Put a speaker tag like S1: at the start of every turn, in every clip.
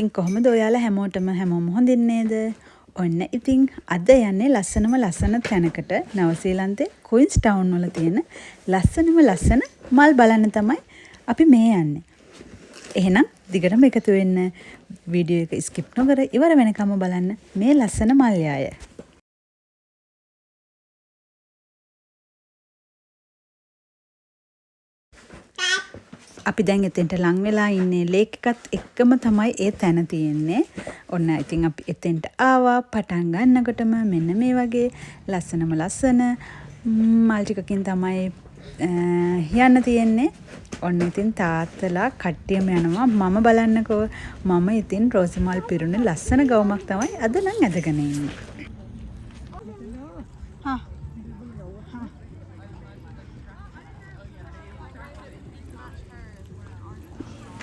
S1: ඉතින් කොහොමද ඔයාලා හැමෝම හොඳින් නේද? ඔන්න ඉතින් අද යන්නේ ලස්සන තැනකට නවසීලන්තේ ක්වීන්ස් ටවුන් වල තියෙන ලස්සන මල් බලන්න තමයි අපි මේ යන්නේ. එහෙනම් දිගටම එකතු වෙන්න වීඩියෝ එක ස්කිප් නොකර ඉවර වෙනකම් බලන්න මේ ලස්සන මල් යාය. අපි දැන් එතෙන්ට ලං වෙලා ඉන්නේ ලේක් එකත් එක්කම තමයි ඒ තැන තියෙන්නේ. ඔන්න ඉතින් අපි එතෙන්ට ආවා පටන් ගන්නකොටම මෙන්න මේ වගේ ලස්සන මල් ටිකකින් තමයි යන්න තියෙන්නේ. ඔන්න ඉතින් තාත්තලා කට්ටියම යනවා. මම බලන්නකෝ මම ඉතින් රෝස මල් පිරුණු ලස්සන ගවුමක් තමයි අද නම් ඇදගෙන ඉන්නේ.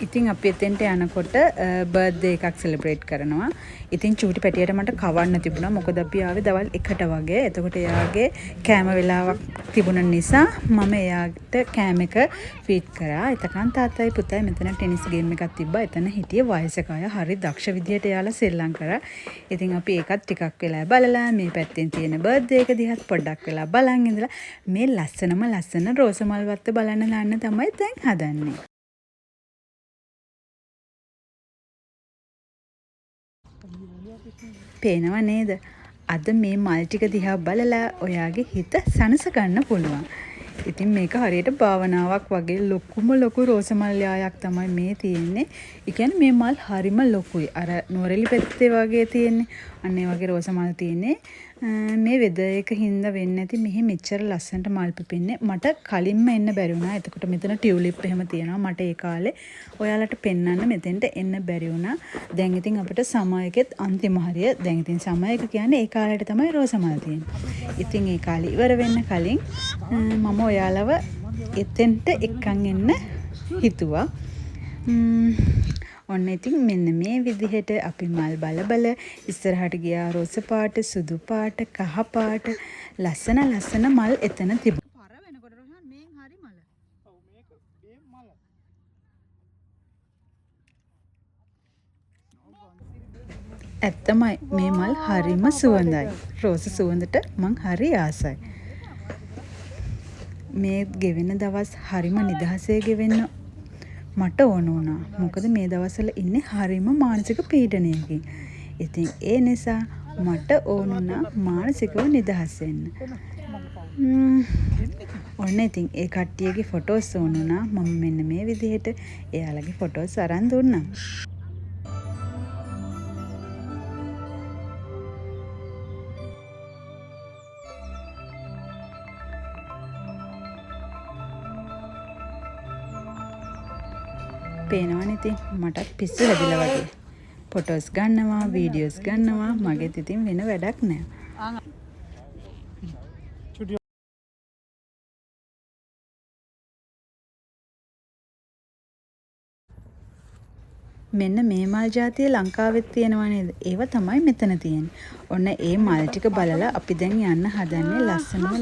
S1: ඉතින් අපි එතෙන්ට යනකොට බර්ත්ඩේ එකක් සෙලිබ්‍රේට් කරනවා. ඉතින් චූටි පැටියට මට කවන්න තිබුණා. මොකද අපි ආවේ දවල් 1ට වගේ. එතකොට එයාගේ කෑම වෙලාවක් තිබුණ නිසා මම එයාට කෑම එක ෆීඩ් කරා. එතකන් තාත්තයි පුතයි මෙතන ටෙනිස් ගේම් එකක් තිබ්බා. එතන හිටියේ වයසක අය. හරි දක්ෂ විදියට එයාලා සෙල්ලම් කරා. ඉතින් අපි ඒකත් ටිකක් වෙලා බලලා මේ පැත්තෙන් තියෙන බර්ත්ඩේ එක දිහත් පොඩ්ඩක් වෙලා බලන් ඉඳලා මේ ලස්සන රෝස මල් වත්ත බලන්න දාන්න තමයි දැන් හදන්නේ. පේනව නේද? අද මේ මල් ටික දිහා බලලා ඔයාගේ හිත සනස ගන්න පුළුවන්. ඉතින් මේක හරියට භාවනාවක් වගේ ලොකු රෝස මල් යායක් තමයි මේ තියෙන්නේ. ඒ කියන්නේ මේ මල් හරිම ලොකුයි. අර නුවරඑලි පැත්තේ වගේ තියෙන්නේ. අන්න ඒ වගේ රෝස මල් තියෙන්නේ. මේ වෙදර් එක හින්දා වෙන්නේ නැති මෙහි මෙච්චර ලස්සනට මල් පිපෙන්නේ. මට කලින්ම එන්න බැරි වුණා. එතකොට මෙතන ටියුලිප් එහෙම තියෙනවා. මට ඒ කාලේ ඔයාලට පෙන්වන්න මෙතෙන්ට එන්න බැරි වුණා. දැන් ඉතින් අපිට සමර් එකෙත් අන්තිම හරිය. දැන් ඉතින් සමර් එක කියන්නේ ඒ කාලේට තමයි රෝස මල් තියෙන්නේ. ඉතින් ඒ කාලේ ඉවර වෙන්න කලින් මම ඔයාලව එතෙන්ට එක්කන් එන්න හිතුවා. ඔන්න ඉතින් මෙන්න මේ විදිහට අපි මල් බල ඉස්සරහට ගියා. රෝස පාට, සුදු පාට, කහ පාට ලස්සන මල් එතන තිබුණා. පර වෙනකොට රෝහන් මේන් හරි මල. ඔව් මේක මේ මල. ඇත්තමයි මේ මල් හරිම සුවඳයි. රෝස සුවඳට මං හරි ආසයි. මේ ගෙවෙන දවස් හරිම නිදහසේ ගෙවෙන්න මට ඕන වුණා. මොකද මේ දවස්වල ඉන්නේ හරිම මානසික පීඩනයකින්. ඉතින් ඒ නිසා මට ඕන වුණා මානසිකව නිදහස් වෙන්න. ඔන්න ඉතින් ඒ කට්ටියගේ ෆොටෝස් ඕන වුණා. මම මෙන්න මේ විදිහට එයාලගේ ෆොටෝස් අරන් දුන්නා. පේනවනේ ඉතින් මටත් පිස්සු හැදිලා වගේ. ෆොටෝස් ගන්නවා, වීඩියෝස් ගන්නවා. මගෙත් ඉතින් වෙන වැඩක් නැහැ. මෙන්න මේ මල් ජාතිය ලංකාවෙත් තියෙනවා නේද? ඒව තමයි මෙතන තියෙන්නේ. ඔන්න ඒ මල් ටික බලලා අපි දැන් යන්න හදන්නේ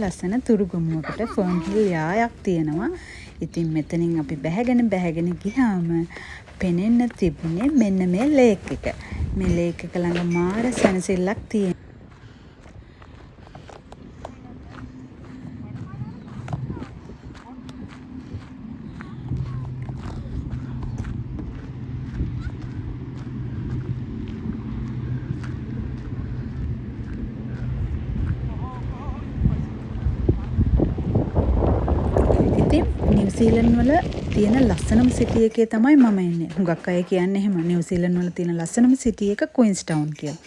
S1: ලස්සන තුරුගමුවකට. ෆර්න් හිල් යායක් තියෙනවා. ඉතින් මෙතනින් අපි බැහැගෙන ගියාම පෙනෙන්න තිබුණේ මෙන්න මේ ලේක් එක. මේ ලේක් එක ළඟ මාර සැනසෙල්ලක් තියෙනවා. නිව්සීලන්ත වල තියෙන ලස්සනම සිටි එකේ තමයි මම ඉන්නේ. හුඟක් අය කියන්නේ එහෙම නිව්සීලන්ත වල තියෙන ලස්සනම සිටි එක ක්වීන්ස් ටවුන් කියලා.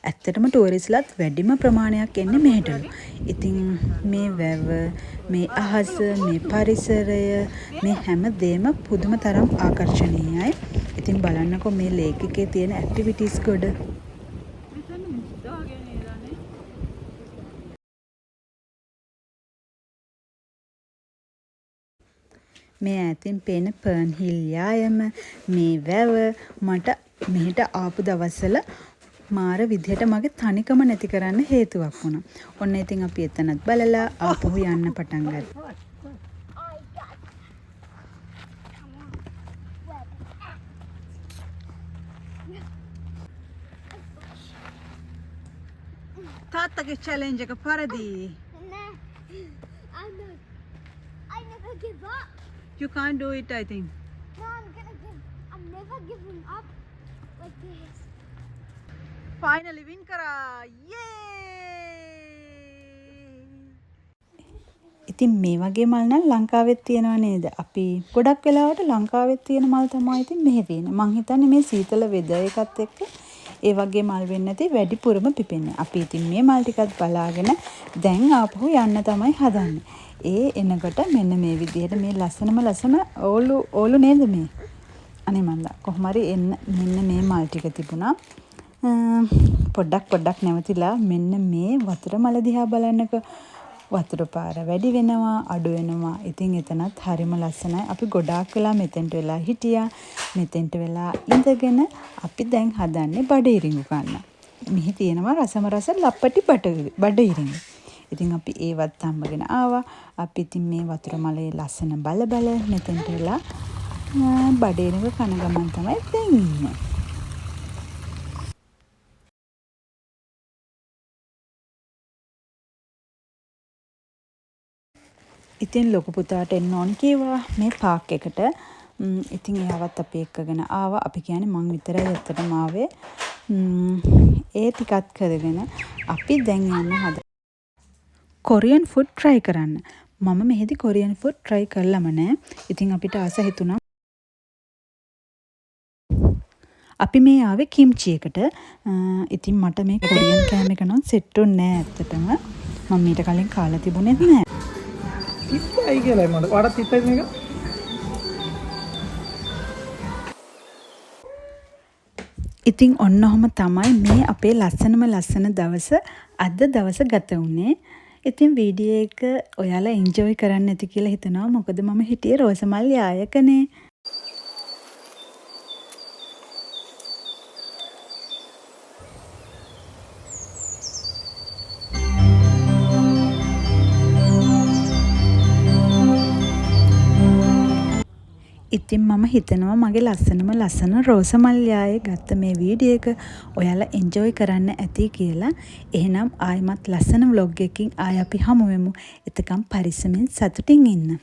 S1: ඇත්තටම ටූරිස්ට්ලාත් වැඩිම ප්‍රමාණයක් එන්නේ මෙහෙටලු. ඉතින් මේ වැව, මේ අහස, මේ පරිසරය, මේ හැම දෙම පුදුම තරම් ආකර්ෂණීයයි. ඉතින් බලන්නකෝ මේ ලේක් එකේ තියෙන ඇක්ටිවිටීස් ගොඩ. මේ ඈතින් පේන ෆර්න් හිල් යායම, මේ වැව මට මෙහෙට ආපු දවස්වල මාර විදිහට මගේ තනිකම නැති කරන්න හේතුවක් වුණා. ඔන්න ඉතින් අපි එතනත් බලලා ආපහු යන්න පටන් ගත්තා. තාත්තගේ challenge එක පරදි.
S2: I never give up.
S1: You can't do it, I think.
S2: No, I'm never giving up like this.
S1: Finally win කරා. Yay! ඉතින් මේ වගේ මල් නම් ලංකාවෙත් තියෙනව නේද? අපි ගොඩක් වෙලාවට ලංකාවෙත් තියෙන මල් තමයි ඉතින් මෙහෙ තියෙන්නේ. මං හිතන්නේ මේ සීතල වෙදර් එකත් එක්ක ඒ වගේ මල් වෙන්නේ නැති වැඩිපුරම පිපෙන්නේ. අපි ඉතින් මේ මල් ටිකත් බලාගෙන දැන් ආපහු යන්න තමයි හදන්නේ. ඒ එනකොට මෙන්න මේ විදිහට මේ ලස්සන ඕලු නේද මේ? අනේ මන්දා කොහොම හරි එන්න මෙන්න මේ මල් ටික තිබුණා. පොඩ්ඩක් නැවතිලා මෙන්න මේ වතුර මල දිහා බලන්නක. වතුර පාර වැඩි වෙනවා අඩු වෙනවා. ඉතින් එතනත් හරිම ලස්සනයි. අපි ගොඩාක් වෙලා මෙතෙන්ට වෙලා හිටියා. මෙතෙන්ට වෙලා ඉඳගෙන අපි දැන් හදන්නේ බඩ ඉරිඟු කන්න. මෙහි තියෙනවා රසම රස ලප්පටි බඩ ඉරිඟු. ඉතින් අපි ඒවත් අම්මගෙන ආවා. අපි ඉතින් මේ වතුර මලේ ලස්සන බල මෙතෙන්ට වෙලා බඩ ඉරිඟු කන ගමන් තමයි දැන් ඉන්නේ. ඉතින් ලොකු පුතාට එන්න ඕන කිව්වා මේ පාක් එකට. ඉතින් එයාවත් අපි එක්කගෙන ආවා. අපි කියන්නේ මං විතරයි ඇත්තටම ආවේ. ඒ ටිකත් කරගෙන අපි දැන් යන්න හදා. කොරියන් ෆුඩ් try කරන්න. මම මෙහෙදි කොරියන් ෆුඩ් try කළාම නෑ. ඉතින් අපිට ආස හිතුණා. අපි මේ ආවේ කිම්චි එකට. ඉතින් මට මේ කොරියන් කෑම එක නම් සෙට් උන්නේ නෑ ඇත්තටම. මම ඊට කලින් කාලා තිබුණෙත් නෑ.
S3: තිත්තයි කියලා මට වඩා තිත්තයි මේක.
S1: ඉතින් ඔන්න ඔහම තමයි මේ අපේ ලස්සන දවස අද දවස ගත වුණේ. ඉතින් වීඩියෝ එක ඔයාලා එන්ජොයි කරන්න ඇති කියලා හිතනවා. මොකද මම හිටියේ රෝසමල් යායකනේ. ඉතින් මම හිතනවා මගේ ලස්සන රෝසමල්යායේ ගත්ත මේ වීඩියෝ එක ඔයාලා එන්ජොයි කරන්න ඇති කියලා. එහෙනම් ආයෙමත් ලස්සන vlog එකකින් ආයෙ අපි හමු වෙමු. එතකම් පරිස්සමෙන් සතුටින් ඉන්න.